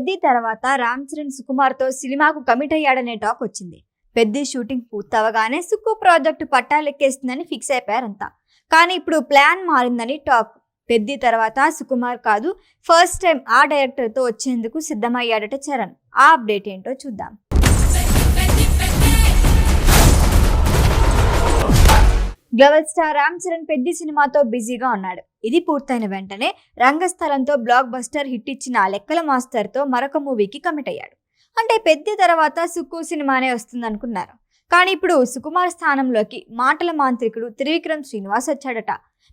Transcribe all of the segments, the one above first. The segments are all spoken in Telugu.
పెద్ది తర్వాత రామ్ చరణ్ సుకుమార్తో సినిమాకు కమిట్ అయ్యాడనే టాక్ వచ్చింది. పెద్ది షూటింగ్ పూర్తవగానే సుక్కు ప్రాజెక్టు పట్టాలెక్కేస్తుందని ఫిక్స్ అయిపోయారంతా. కానీ ఇప్పుడు ప్లాన్ మారిందని టాక్. పెద్ది తర్వాత సుకుమార్ కాదు, ఫస్ట్ టైం ఆ డైరెక్టర్తో వచ్చేందుకు సిద్ధమయ్యాడట చరణ్. ఆ అప్డేట్ ఏంటో చూద్దాం. గ్లోబల్ స్టార్ రామ్ చరణ్ పెద్ది సినిమాతో బిజీగా ఉన్నాడు. ఇది పూర్తయిన వెంటనే రంగస్థలంతో బ్లాక్ బస్టర్ హిట్ ఇచ్చిన లెక్కల మాస్టర్తో మరొక మూవీకి కమిట్ అయ్యాడు. అంటే పెద్ది తర్వాత సుక్కు సినిమానే వస్తుందనుకున్నారు. కానీ ఇప్పుడు సుకుమార్ స్థానంలోకి మాటల మాంత్రికుడు త్రివిక్రమ్ శ్రీనివాస్ వచ్చాడట.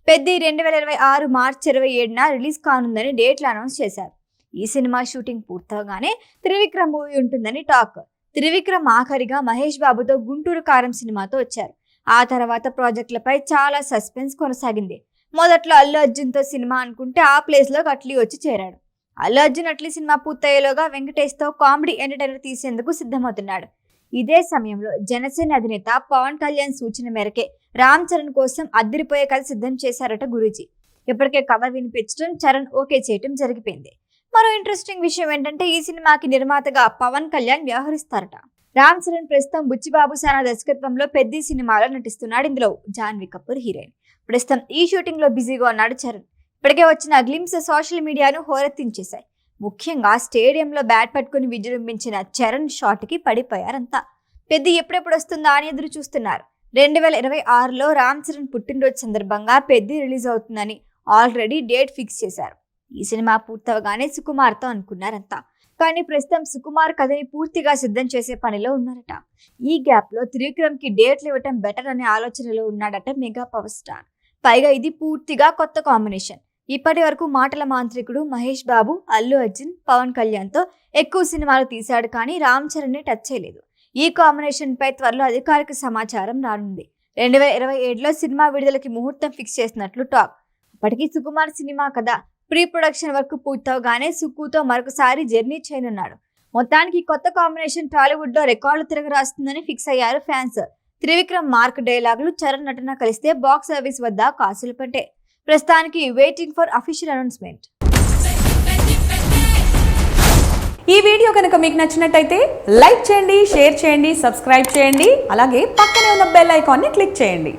పెద్ది 2026 మార్చి 27న రిలీజ్ కానుందని డేట్లు అనౌన్స్ చేశారు. ఈ సినిమా షూటింగ్ పూర్తవగానే త్రివిక్రమ్ మూవీ ఉంటుందని టాక్. త్రివిక్రమ్ ఆఖరిగా మహేష్ బాబుతో గుంటూరు కారం సినిమాతో వచ్చారు. ఆ తర్వాత ప్రాజెక్టులపై చాలా సస్పెన్స్ కొనసాగింది. మొదట్లో అల్లు అర్జున్తో సినిమా అనుకుంటే ఆ ప్లేస్లో అట్లీ వచ్చి చేరాడు. అల్లు అర్జున్ అట్లీ సినిమా పూర్తయ్యేలోగా వెంకటేష్తో కామెడీ ఎంటర్టైనర్ తీసేందుకు సిద్ధమవుతున్నాడు. ఇదే సమయంలో జనసేన అధినేత పవన్ కళ్యాణ్ సూచన మేరకే రామ్ చరణ్ కోసం అద్దరిపోయే కథ సిద్ధం చేశారట గురూజీ. ఇప్పటికే కథ వినిపించడం, చరణ్ ఓకే చేయటం జరిగిపోయింది. మరో ఇంట్రెస్టింగ్ విషయం ఏంటంటే ఈ సినిమాకి నిర్మాతగా పవన్ కళ్యాణ్ వ్యవహరిస్తారట. రామ్ చరణ్ ప్రస్తుతం బుచ్చిబాబు సానా దర్శకత్వంలో పెద్ది సినిమాలో నటిస్తున్నాడు. ఇందులో జాన్వీ కపూర్ హీరోయిన్. ప్రస్తుతం ఈ షూటింగ్ లో బిజీగా ఉన్నాడు చరణ్. ఇప్పటికే వచ్చిన గ్లిమ్స్ సోషల్ మీడియాను హోరెత్తించేశాయి. ముఖ్యంగా స్టేడియంలో బ్యాట్ పట్టుకుని విజృంభించిన చరణ్ షాట్ కి పడిపోయారంతా. పెద్ది ఎప్పుడెప్పుడు వస్తుందా అని ఎదురు చూస్తున్నారు. 2026లో రామ్ చరణ్ పుట్టినరోజు సందర్భంగా పెద్ది రిలీజ్ అవుతుందని ఆల్రెడీ డేట్ ఫిక్స్ చేశారు. ఈ సినిమా పూర్తవగానే సుకుమార్తో అనుకున్నారంతా. కానీ ప్రస్తుతం సుకుమార్ కథని పూర్తిగా సిద్ధం చేసే పనిలో ఉన్నారట. ఈ గ్యాప్ లో త్రివిక్రమ్కి డేట్లు ఇవ్వటం బెటర్ అనే ఆలోచనలో ఉన్నాడట మెగా పవర్ స్టార్. పైగా ఇది పూర్తిగా కొత్త కాంబినేషన్. ఇప్పటి వరకు మాటల మాంత్రికుడు మహేష్ బాబు, అల్లు అర్జున్, పవన్ కళ్యాణ్తో ఎక్కువ సినిమాలు తీశాడు, కానీ రామ్ చరణ్ని టచ్ చేయలేదు. ఈ కాంబినేషన్ పై త్వరలో అధికారిక సమాచారం రానుంది. 2027లో సినిమా విడుదలకి ముహూర్తం ఫిక్స్ చేసినట్లు టాక్. అప్పటికి సుకుమార్ సినిమా కథ ప్రీ ప్రొడక్షన్ వర్క్ పూర్తవగానే సుక్కుతో మరొకసారి జర్నీ చేయనున్నాడు. మొత్తానికి కొత్త కాంబినేషన్ టాలీవుడ్ లో రికార్డులు తిరగరాస్తుందని ఫిక్స్ అయ్యారు ఫ్యాన్స్. త్రివిక్రమ్ మార్క్ డైలాగులు, చరణ్ నటన కలిస్తే బాక్స్ ఆఫీస్ వద్ద కాసులు పట్టే. ప్రస్తుతానికి వెయిటింగ్ ఫర్ అఫీషియల్ అనౌన్స్మెంట్. ఈ వీడియో కనుక మీకు నచ్చినట్టయితే లైక్ చేయండి, షేర్ చేయండి, సబ్స్క్రైబ్ చేయండి. అలాగే పక్కనే ఉన్న బెల్ ఐకాన్ని క్లిక్ చేయండి.